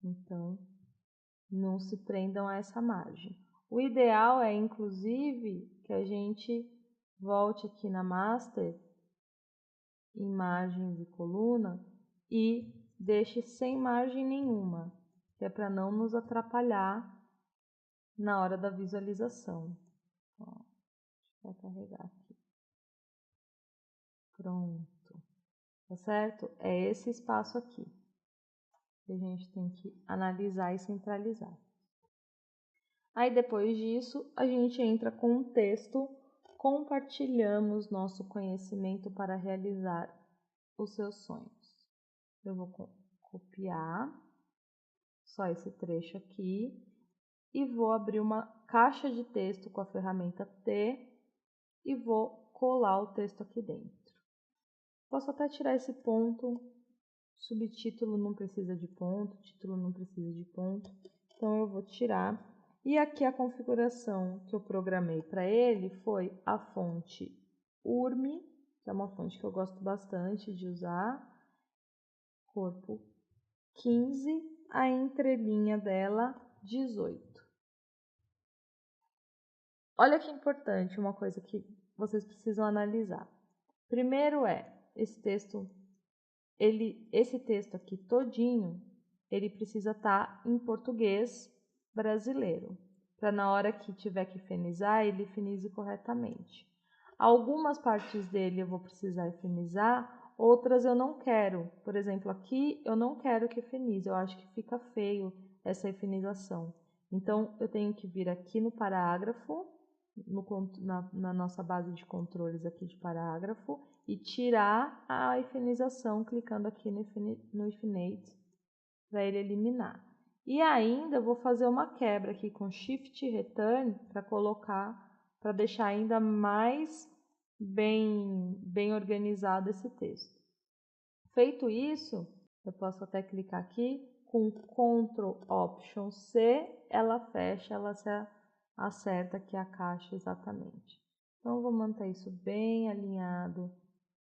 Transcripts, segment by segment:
Então, não se prendam a essa margem. O ideal é, inclusive, que a gente volte aqui na Master, em margens e coluna, e deixe sem margem nenhuma, que é para não nos atrapalhar na hora da visualização. Ó, deixa eu carregar aqui. Pronto. Tá certo? É esse espaço aqui que a gente tem que analisar e centralizar. Aí depois disso, a gente entra com o texto, compartilhamos nosso conhecimento para realizar os seus sonhos. Eu vou copiar só esse trecho aqui e vou abrir uma caixa de texto com a ferramenta T e vou colar o texto aqui dentro. Posso até tirar esse ponto, subtítulo não precisa de ponto, título não precisa de ponto, então eu vou tirar. E aqui a configuração que eu programei para ele foi a fonte URME, que é uma fonte que eu gosto bastante de usar, corpo 15, a entrelinha dela 18. Olha que importante, uma coisa que vocês precisam analisar. Primeiro esse texto aqui todinho, ele precisa estar em português brasileiro, para na hora que tiver que finizar, ele finize corretamente. Algumas partes dele eu vou precisar finizar, outras eu não quero. Por exemplo, aqui eu não quero que finize, eu acho que fica feio essa efinização. Então, eu tenho que vir aqui no parágrafo, na nossa base de controles aqui de parágrafo, e tirar a efinização clicando aqui no Effinate para ele eliminar. E ainda vou fazer uma quebra aqui com Shift Return para colocar, para deixar ainda mais bem organizado esse texto. Feito isso, eu posso até clicar aqui com Ctrl Option C, ela fecha, ela se acerta aqui a caixa exatamente. Então, eu vou manter isso bem alinhado.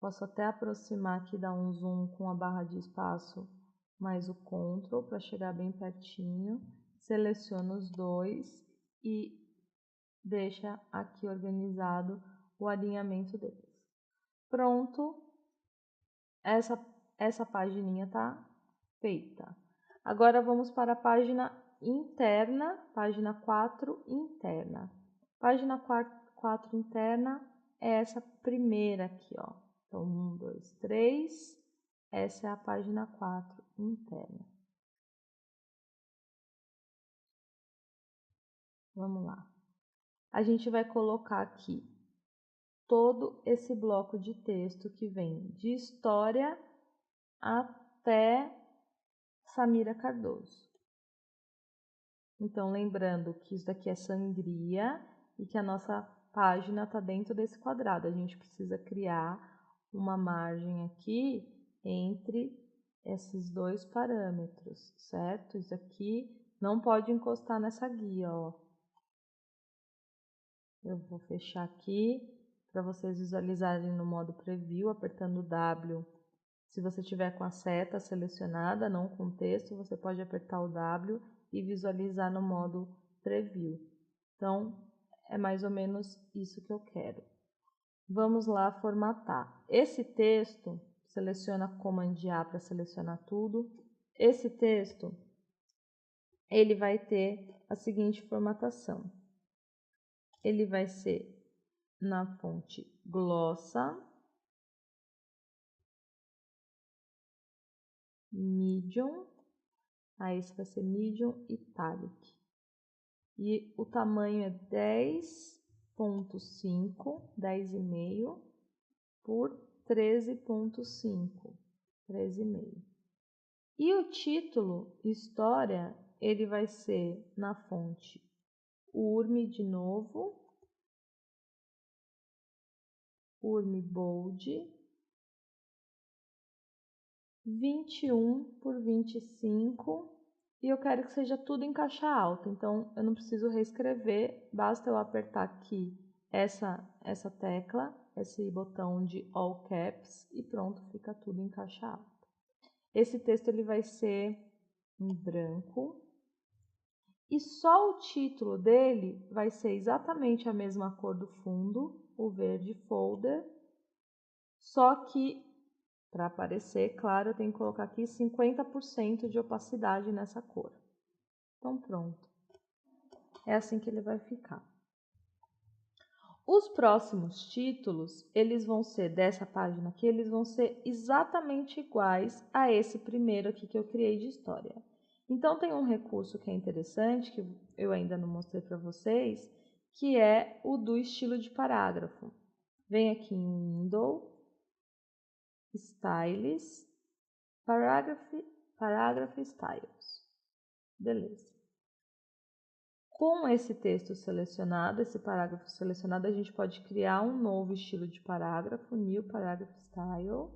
Posso até aproximar aqui, dar um zoom com a barra de espaço mais o Ctrl para chegar bem pertinho. Seleciono os dois e deixa aqui organizado o alinhamento deles. Pronto, essa pagininha tá feita. Agora vamos para a página interna, página 4 interna. Página 4 interna é essa primeira aqui, ó. Então, 1, 2, 3. Essa é a página 4 interna. Vamos lá. A gente vai colocar aqui todo esse bloco de texto que vem de história até Samira Cardoso. Então, lembrando que isso daqui é sangria e que a nossa página está dentro desse quadrado. A gente precisa criar uma margem aqui entre esses dois parâmetros, certo? Isso aqui não pode encostar nessa guia, ó. Eu vou fechar aqui para vocês visualizarem no modo preview, apertando o W. Se você tiver com a seta selecionada, não com texto, você pode apertar o W e visualizar no modo preview. Então, é mais ou menos isso que eu quero. Vamos lá formatar. Esse texto, seleciona Command A para selecionar tudo. Esse texto, ele vai ter a seguinte formatação. Ele vai ser na fonte Glossa, Medium, aí esse vai ser Medium Italic. E o tamanho é 10.5, 10,5 por 13.5, 13,5. E o título, História, ele vai ser na fonte URME de novo, URME Bold, 21 por 25, e eu quero que seja tudo em caixa alta, então eu não preciso reescrever, basta eu apertar aqui essa tecla, esse botão de All Caps, e pronto, fica tudo em caixa alta. Esse texto ele vai ser em branco. E só o título dele vai ser exatamente a mesma cor do fundo, o verde folder, só que, para aparecer, claro, eu tenho que colocar aqui 50% de opacidade nessa cor. Então, pronto. É assim que ele vai ficar. Os próximos títulos, eles vão ser dessa página aqui, eles vão ser exatamente iguais a esse primeiro aqui que eu criei de história. Então, tem um recurso que é interessante, que eu ainda não mostrei para vocês, que é o do estilo de parágrafo. Vem aqui em Window, Styles, Paragraph Styles. Beleza. Com esse texto selecionado, esse parágrafo selecionado, a gente pode criar um novo estilo de parágrafo, New Paragraph Style.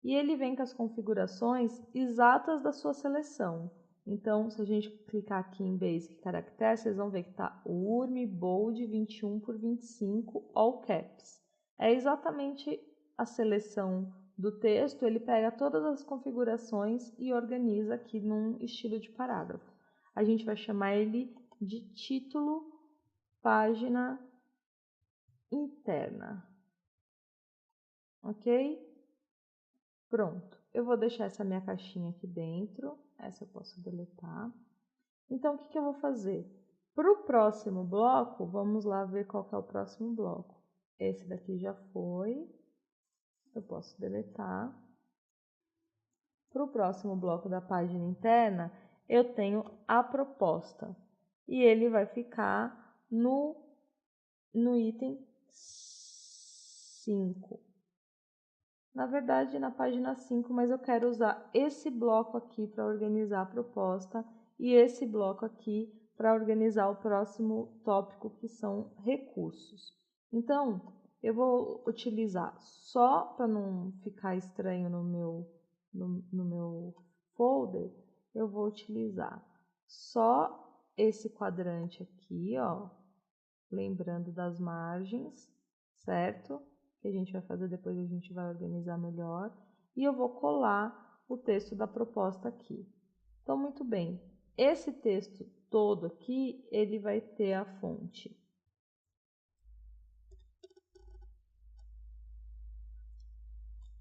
E ele vem com as configurações exatas da sua seleção. Então, se a gente clicar aqui em Basic Character, vocês vão ver que está URM Bold 21 por 25 All Caps. É exatamente a seleção do texto, ele pega todas as configurações e organiza aqui num estilo de parágrafo. A gente vai chamar ele de título página interna. Ok? Pronto. Eu vou deixar essa minha caixinha aqui dentro. Essa eu posso deletar. Então, o que eu vou fazer? Para o próximo bloco, vamos lá ver qual que é o próximo bloco. Esse daqui já foi. Eu posso deletar. Para o próximo bloco da página interna, eu tenho a proposta. E ele vai ficar no item 5. Na verdade, na página 5, mas eu quero usar esse bloco aqui para organizar a proposta e esse bloco aqui para organizar o próximo tópico, que são recursos. Então, eu vou utilizar só para não ficar estranho no meu folder, eu vou utilizar só esse quadrante aqui, ó, lembrando das margens, certo? Que a gente vai fazer depois, a gente vai organizar melhor. E eu vou colar o texto da proposta aqui. Então, muito bem. Esse texto todo aqui, ele vai ter a fonte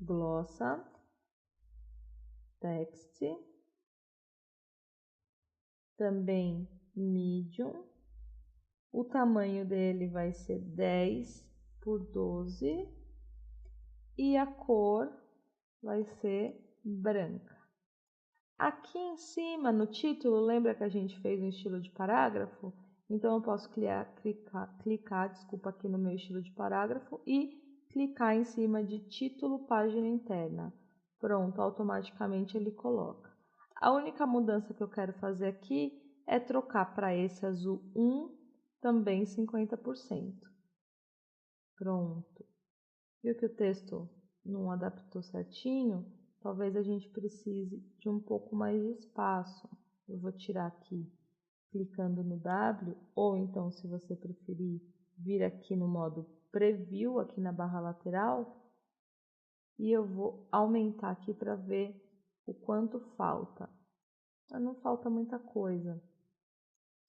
Glossa, Text, também Medium. O tamanho dele vai ser 10 por 12 e a cor vai ser branca. Aqui em cima, no título, lembra que a gente fez um estilo de parágrafo? Então, eu posso clicar aqui no meu estilo de parágrafo e clicar em cima de título, página interna. Pronto, automaticamente ele coloca. A única mudança que eu quero fazer aqui é trocar para esse azul 1, também 50%. Pronto. Viu que o texto não adaptou certinho? Talvez a gente precise de um pouco mais de espaço. Eu vou tirar aqui, clicando no W, ou então, se você preferir, vir aqui no modo Preview, aqui na barra lateral, e eu vou aumentar aqui para ver o quanto falta. Mas não falta muita coisa.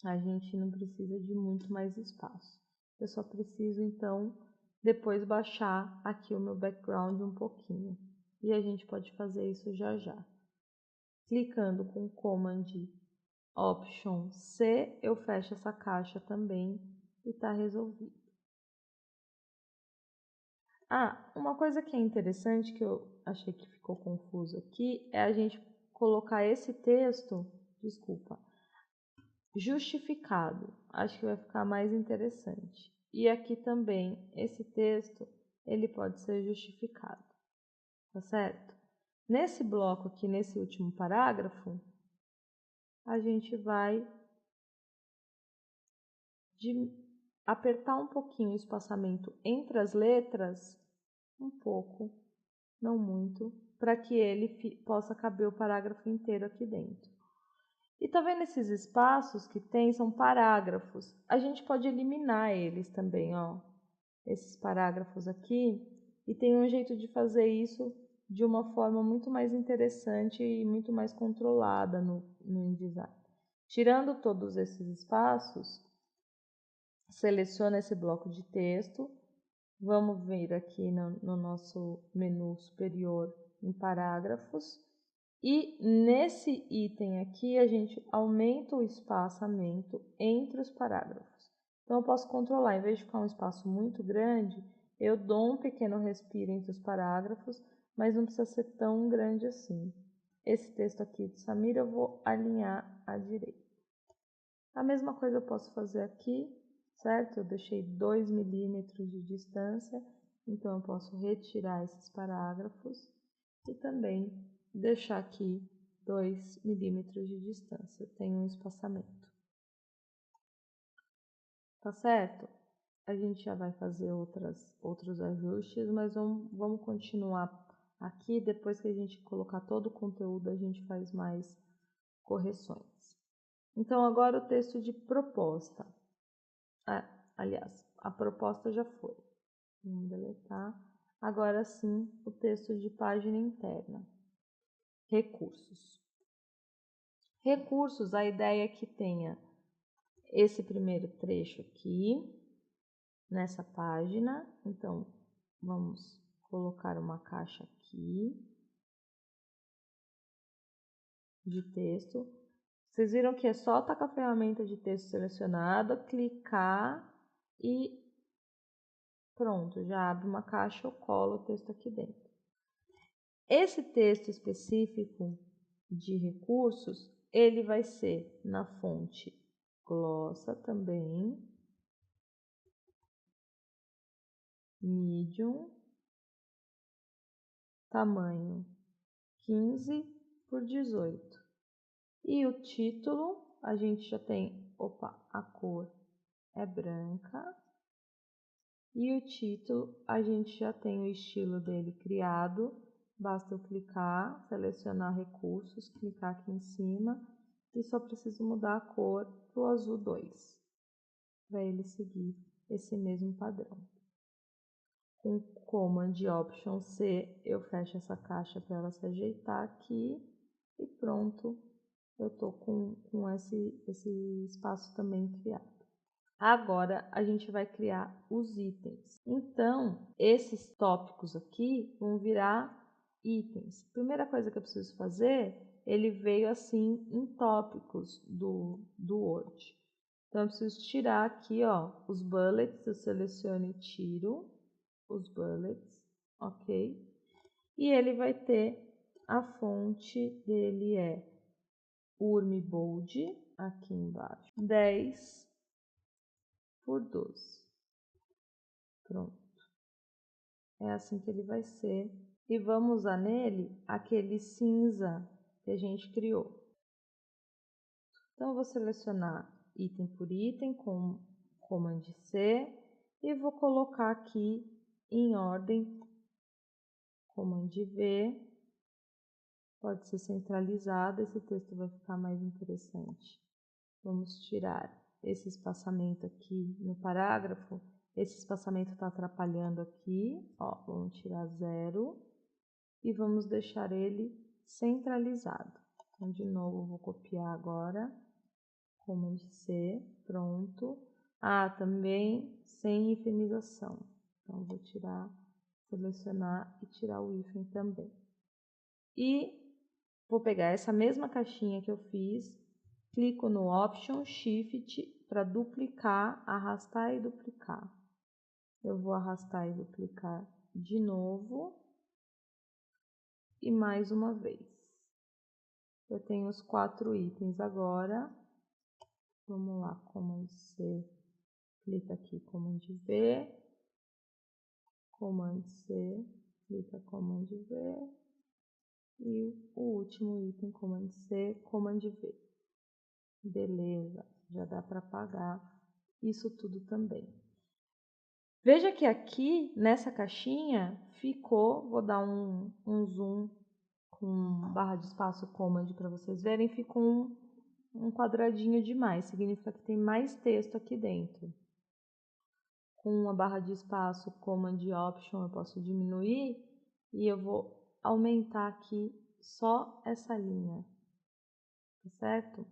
A gente não precisa de muito mais espaço. Eu só preciso, então, depois baixar aqui o meu background um pouquinho. E a gente pode fazer isso já já. Clicando com Command Option C, eu fecho essa caixa também e está resolvido. Uma coisa que é interessante, que eu achei que ficou confuso aqui, é a gente colocar esse texto, justificado. Acho que vai ficar mais interessante. E aqui também, esse texto, ele pode ser justificado, tá certo? Nesse bloco aqui, nesse último parágrafo, a gente vai apertar um pouquinho o espaçamento entre as letras, um pouco, não muito, para que ele possa caber o parágrafo inteiro aqui dentro. E tá vendo esses espaços que tem? São parágrafos. A gente pode eliminar eles também, ó. Esses parágrafos aqui. E tem um jeito de fazer isso de uma forma muito mais interessante e muito mais controlada no InDesign. Tirando todos esses espaços, seleciona esse bloco de texto, vamos vir aqui no nosso menu superior em parágrafos, e nesse item aqui a gente aumenta o espaçamento entre os parágrafos. Então eu posso controlar, em vez de ficar um espaço muito grande, eu dou um pequeno respiro entre os parágrafos, mas não precisa ser tão grande assim. Esse texto aqui de Samira eu vou alinhar à direita. A mesma coisa eu posso fazer aqui, certo? Eu deixei 2 milímetros de distância, então eu posso retirar esses parágrafos e também deixar aqui 2 milímetros de distância. Eu tenho um espaçamento. Tá certo? A gente já vai fazer outros ajustes, mas vamos continuar aqui. Depois que a gente colocar todo o conteúdo, a gente faz mais correções. Então, agora o texto de proposta. Aliás, a proposta já foi. Vamos deletar. Agora sim, o texto de página interna. Recursos. Recursos, a ideia é que tenha esse primeiro trecho aqui, nessa página. Então, vamos colocar uma caixa aqui de texto. Vocês viram que é só estar com a ferramenta de texto selecionada, clicar e pronto, já abre uma caixa, eu colo o texto aqui dentro. Esse texto específico de recursos, ele vai ser na fonte glossa também, medium, tamanho 15 por 18. E o título, a gente já tem, a cor é branca. E o título, a gente já tem o estilo dele criado. Basta eu clicar, selecionar recursos, clicar aqui em cima e só preciso mudar a cor para o azul 2, para ele seguir esse mesmo padrão. Com Command Option C, eu fecho essa caixa para ela se ajeitar aqui e pronto, eu estou com esse espaço também criado. Agora, a gente vai criar os itens. Então, esses tópicos aqui vão virar itens. Primeira coisa que eu preciso fazer, ele veio assim em tópicos do Word. Então, eu preciso tirar aqui, ó, os bullets. Eu seleciono e tiro os bullets, ok? E ele vai ter, a fonte dele é Urme Bold, aqui embaixo, 10 por 12. Pronto. É assim que ele vai ser. E vamos usar nele aquele cinza que a gente criou. Então, eu vou selecionar item por item com Command C e vou colocar aqui em ordem Command V. Pode ser centralizado, esse texto vai ficar mais interessante. Vamos tirar esse espaçamento aqui no parágrafo. Esse espaçamento está atrapalhando aqui, ó, vamos tirar 0 e vamos deixar ele centralizado. Então, de novo, vou copiar agora, Command C, pronto. Também sem hifenização. Então, vou tirar, selecionar e tirar o hífen também. E vou pegar essa mesma caixinha que eu fiz, clico no Option Shift para duplicar, arrastar e duplicar. Eu vou arrastar e duplicar de novo e mais uma vez. Eu tenho os 4 itens agora. Vamos lá, Command C, clica aqui, Command V, Command C, clica Command V e o último item, Command C, Command V. Beleza, já dá para apagar isso tudo também. Veja que aqui, nessa caixinha, ficou, vou dar um zoom com barra de espaço Command para vocês verem, ficou um quadradinho demais, significa que tem mais texto aqui dentro. Com uma barra de espaço Command Option eu posso diminuir e eu vou aumentar aqui só essa linha, tá certo?